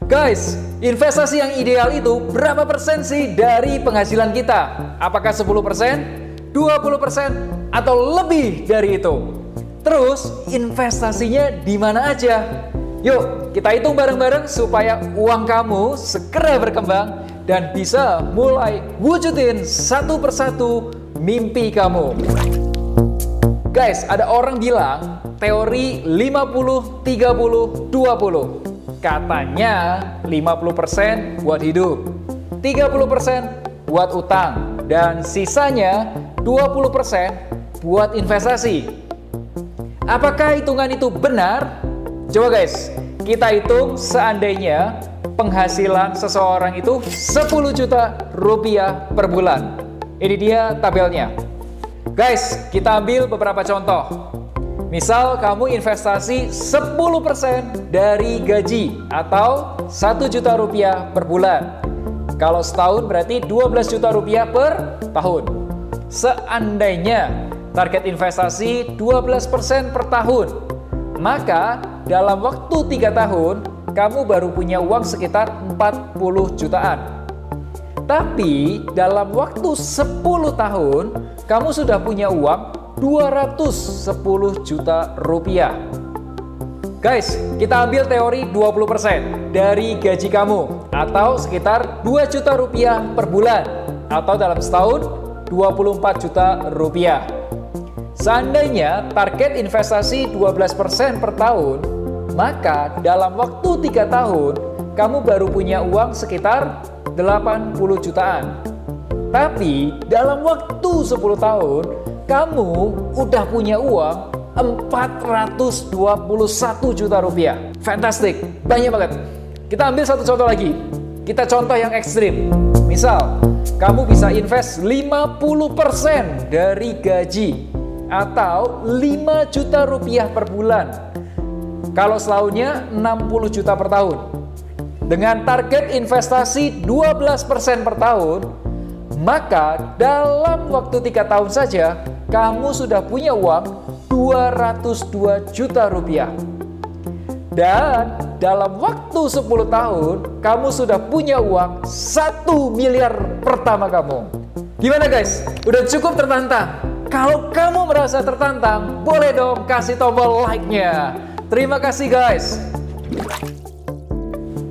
Guys, investasi yang ideal itu berapa persen sih dari penghasilan kita? Apakah 10%, 20%, atau lebih dari itu? Terus, investasinya di mana aja? Yuk, kita hitung bareng-bareng supaya uang kamu segera berkembang dan bisa mulai wujudin satu persatu mimpi kamu. Guys, ada orang bilang teori 50, 30, 20. Katanya 50% buat hidup, 30% buat utang, dan sisanya 20% buat investasi. Apakah hitungan itu benar? Coba guys, kita hitung seandainya penghasilan seseorang itu 10 juta rupiah per bulan. Ini dia tabelnya. Guys, kita ambil beberapa contoh. Misal kamu investasi 10% dari gaji atau 1 juta rupiah per bulan. Kalau setahun berarti 12 juta rupiah per tahun. Seandainya target investasi 12% per tahun, maka dalam waktu 3 tahun kamu baru punya uang sekitar 40 jutaan. Tapi dalam waktu 10 tahun kamu sudah punya uang 210 juta rupiah. Guys, kita ambil teori 20% dari gaji kamu atau sekitar 2 juta rupiah per bulan atau dalam setahun 24 juta rupiah. Seandainya target investasi 12% per tahun, maka dalam waktu 3 tahun kamu baru punya uang sekitar 80 jutaan. Tapi dalam waktu 10 tahun kamu udah punya uang 421 juta rupiah. Fantastic, banyak banget. Kita ambil satu contoh lagi. Kita contoh yang ekstrim. Misal, kamu bisa invest 50% dari gaji atau 5 juta rupiah per bulan. Kalau setahunnya 60 juta per tahun. Dengan target investasi 12% per tahun, maka dalam waktu 3 tahun saja kamu sudah punya uang 202 juta rupiah. Dan dalam waktu 10 tahun kamu sudah punya uang 1 miliar pertama kamu. Gimana guys? Udah cukup tertantang? Kalau kamu merasa tertantang, boleh dong kasih tombol like-nya. Terima kasih guys.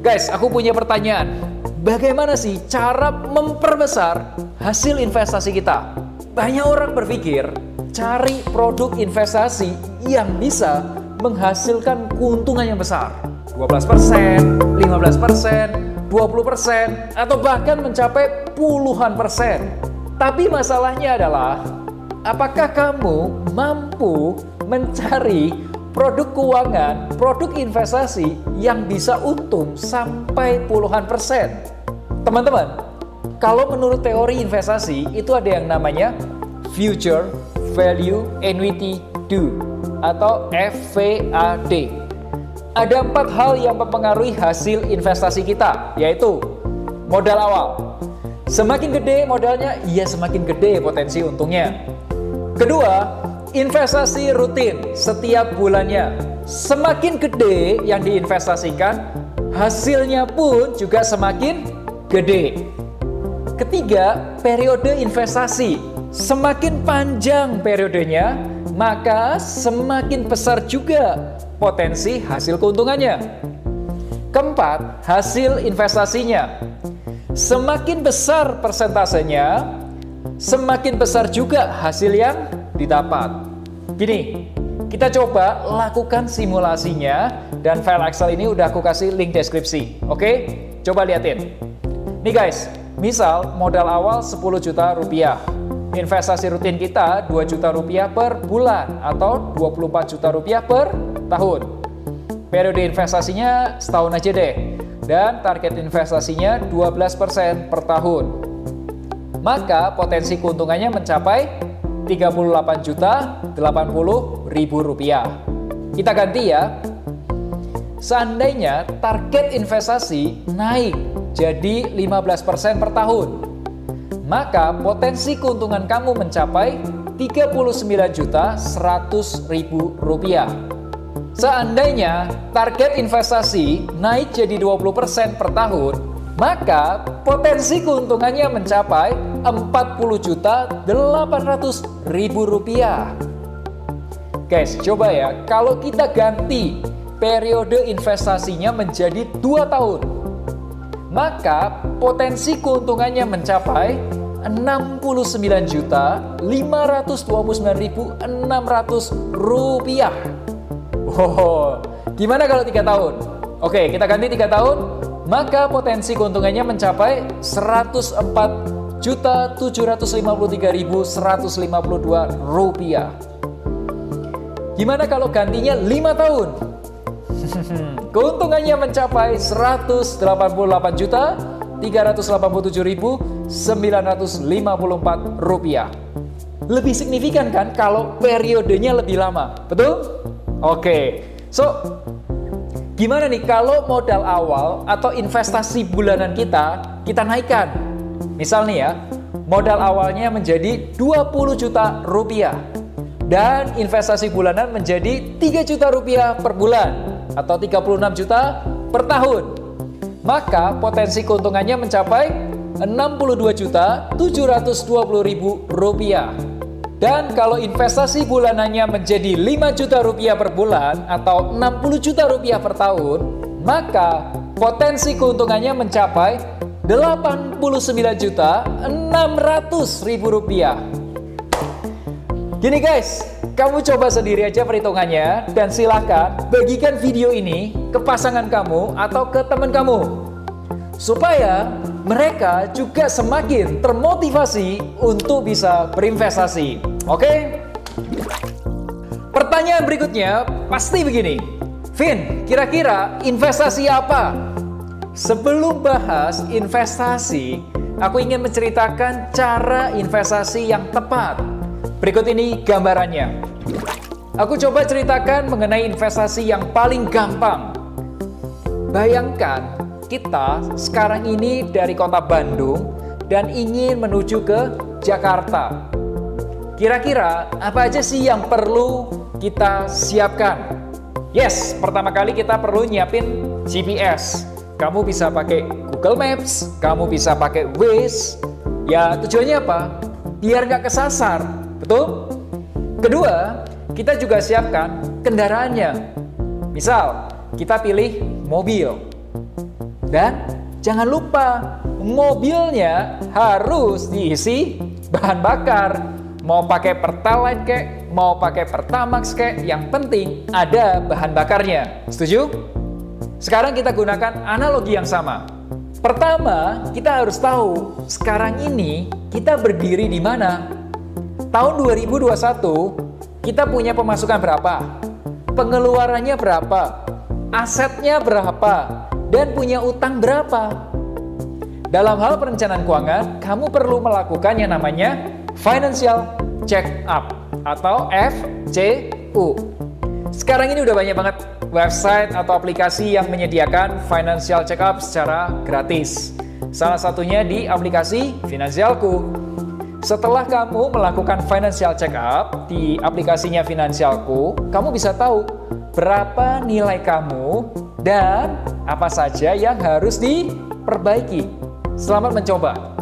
Guys, aku punya pertanyaan. Bagaimana sih cara memperbesar hasil investasi kita? Banyak orang berpikir cari produk investasi yang bisa menghasilkan keuntungan yang besar. 12%, 15%, 20%, atau bahkan mencapai puluhan persen. Tapi masalahnya adalah, apakah kamu mampu mencari produk keuangan, produk investasi yang bisa untung sampai puluhan persen? Teman-teman, kalau menurut teori investasi, itu ada yang namanya Future Value Annuity Do atau FVAD. Ada 4 hal yang mempengaruhi hasil investasi kita, yaitu modal awal. Semakin gede modalnya, ya semakin gede potensi untungnya. Kedua, investasi rutin setiap bulannya. Semakin gede yang diinvestasikan, hasilnya pun juga semakin gede. Ketiga, periode investasi. Semakin panjang periodenya, maka semakin besar juga potensi hasil keuntungannya. Keempat, hasil investasinya. Semakin besar persentasenya, semakin besar juga hasil yang didapat. Gini, kita coba lakukan simulasinya, dan file Excel ini udah aku kasih link deskripsi. Oke? Coba liatin. Nih guys, misal modal awal 10 juta rupiah. Investasi rutin kita 2 juta rupiah per bulan atau 24 juta rupiah per tahun. Periode investasinya setahun aja deh. Dan target investasinya 12% per tahun. Maka potensi keuntungannya mencapai 38.080.000 rupiah. Kita ganti ya. Seandainya target investasi naik jadi 15% per tahun, maka potensi keuntungan kamu mencapai 39.100.000 rupiah. Seandainya target investasi naik jadi 20% per tahun, maka potensi keuntungannya mencapai Rp40.800.000. Guys, coba ya, kalau kita ganti periode investasinya menjadi 2 tahun, maka potensi keuntungannya mencapai Rp69.529.600. Wow, gimana kalau 3 tahun? Oke, kita ganti 3 tahun, maka potensi keuntungannya mencapai Rp104.753.152. Gimana kalau gantinya 5 tahun? Keuntungannya mencapai Rp188.387.954. Lebih signifikan kan kalau periodenya lebih lama, betul? Oke, so gimana nih kalau modal awal atau investasi bulanan kita naikkan? Misal nih ya, modal awalnya menjadi Rp20 juta dan investasi bulanan menjadi Rp3 juta per bulan atau 36 juta per tahun. Maka potensi keuntungannya mencapai Rp62.720.000. Dan kalau investasi bulanannya menjadi Rp5 juta per bulan atau Rp60 juta per tahun, maka potensi keuntungannya mencapai Rp89.600.000. Gini guys, kamu coba sendiri aja perhitungannya dan silahkan bagikan video ini ke pasangan kamu atau ke teman kamu supaya mereka juga semakin termotivasi untuk bisa berinvestasi. Oke? Pertanyaan berikutnya pasti begini, Vin, kira-kira investasi apa? Sebelum bahas investasi, aku ingin menceritakan cara investasi yang tepat. Berikut ini gambarannya. Aku coba ceritakan mengenai investasi yang paling gampang. Bayangkan kita sekarang ini dari kota Bandung dan ingin menuju ke Jakarta. Kira-kira apa aja sih yang perlu kita siapkan? Yes, pertama kali kita perlu nyiapin GPS. Kamu bisa pakai Google Maps, kamu bisa pakai Waze. Ya tujuannya apa? Biar nggak kesasar. Betul? Kedua, kita juga siapkan kendaraannya. Misal, kita pilih mobil. Dan jangan lupa, mobilnya harus diisi bahan bakar. Mau pakai Pertalite kek, mau pakai Pertamax kek, yang penting ada bahan bakarnya. Setuju? Sekarang kita gunakan analogi yang sama. Pertama, kita harus tahu sekarang ini kita berdiri di mana. Tahun 2021, kita punya pemasukan berapa? Pengeluarannya berapa? Asetnya berapa? Dan punya utang berapa? Dalam hal perencanaan keuangan, kamu perlu melakukan yang namanya Financial Check Up atau FCU. Sekarang ini udah banyak banget website atau aplikasi yang menyediakan Financial Check Up secara gratis. Salah satunya di aplikasi Finansialku. Setelah kamu melakukan financial check up di aplikasinya Finansialku, kamu bisa tahu berapa nilai kamu dan apa saja yang harus diperbaiki. Selamat mencoba.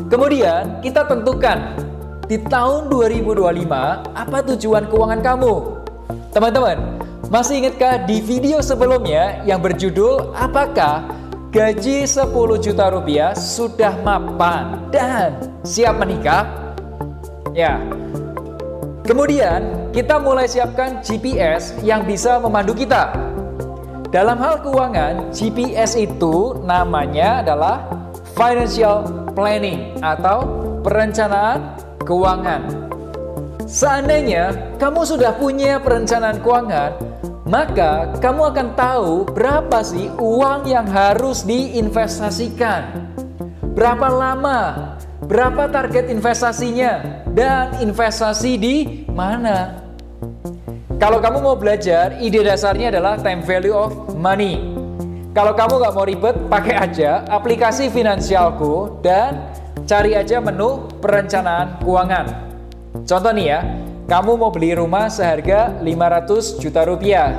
Kemudian kita tentukan di tahun 2025 apa tujuan keuangan kamu. Teman-teman, masih ingatkah di video sebelumnya yang berjudul apakah gaji Rp10 juta sudah mapan dan siap menikah? Ya. Kemudian kita mulai siapkan GPS yang bisa memandu kita. Dalam hal keuangan, GPS itu namanya adalah Financial Planning atau perencanaan keuangan. Seandainya kamu sudah punya perencanaan keuangan, maka kamu akan tahu berapa sih uang yang harus diinvestasikan, berapa lama, berapa target investasinya, dan investasi di mana. Kalau kamu mau belajar, ide dasarnya adalah time value of money. Kalau kamu nggak mau ribet, pakai aja aplikasi Finansialku dan cari aja menu perencanaan keuangan. Contoh nih ya, kamu mau beli rumah seharga 500 juta rupiah.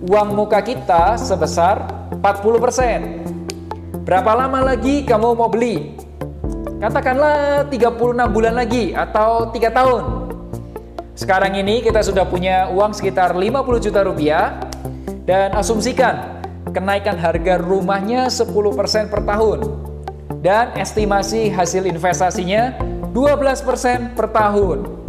Uang muka kita sebesar 40%. Berapa lama lagi kamu mau beli? Katakanlah 36 bulan lagi atau 3 tahun. Sekarang ini kita sudah punya uang sekitar 50 juta rupiah dan asumsikan kenaikan harga rumahnya 10% per tahun dan estimasi hasil investasinya 12% per tahun.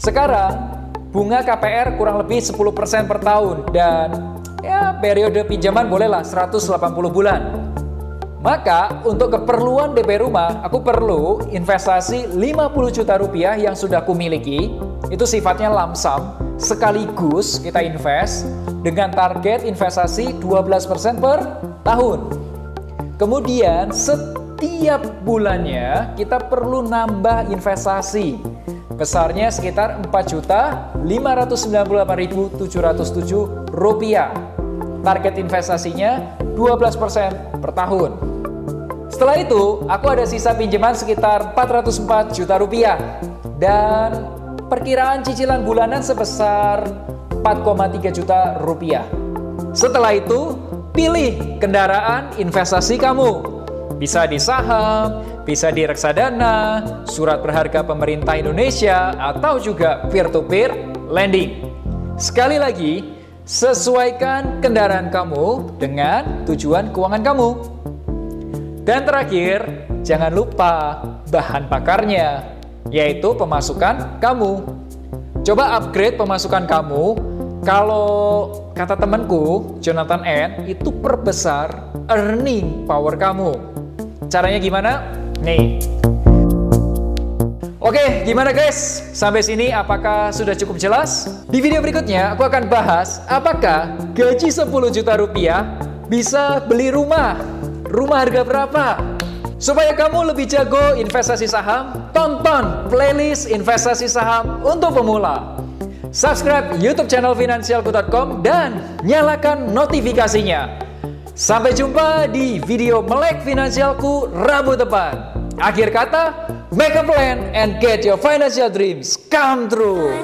Sekarang bunga KPR kurang lebih 10% per tahun dan ya periode pinjaman bolehlah 180 bulan. Maka untuk keperluan DP rumah, aku perlu investasi 50 juta rupiah yang sudah kumiliki. Itu sifatnya lump sum, sekaligus kita invest dengan target investasi 12% per tahun. Kemudian setiap bulannya kita perlu nambah investasi. Besarnya sekitar 4.598.707 rupiah. Target investasinya 12% per tahun. Setelah itu, aku ada sisa pinjaman sekitar 404 juta rupiah dan perkiraan cicilan bulanan sebesar 4,3 juta rupiah. Setelah itu, pilih kendaraan investasi kamu. Bisa di saham, bisa di reksadana, surat berharga pemerintah Indonesia, atau juga peer-to-peer lending. Sekali lagi, sesuaikan kendaraan kamu dengan tujuan keuangan kamu. Dan terakhir, jangan lupa bahan bakarnya, yaitu pemasukan kamu. Coba upgrade pemasukan kamu. Kalau kata temanku, Jonathan N, itu perbesar earning power kamu. Caranya gimana? Nih. Oke, gimana guys? Sampai sini apakah sudah cukup jelas? Di video berikutnya aku akan bahas apakah gaji 10 juta rupiah bisa beli rumah. Rumah harga berapa? Supaya kamu lebih jago investasi saham, tonton playlist investasi saham untuk pemula. Subscribe YouTube channel finansialku.com dan nyalakan notifikasinya. Sampai jumpa di video Melek Finansialku Rabu depan. Akhir kata, make a plan and get your financial dreams come true.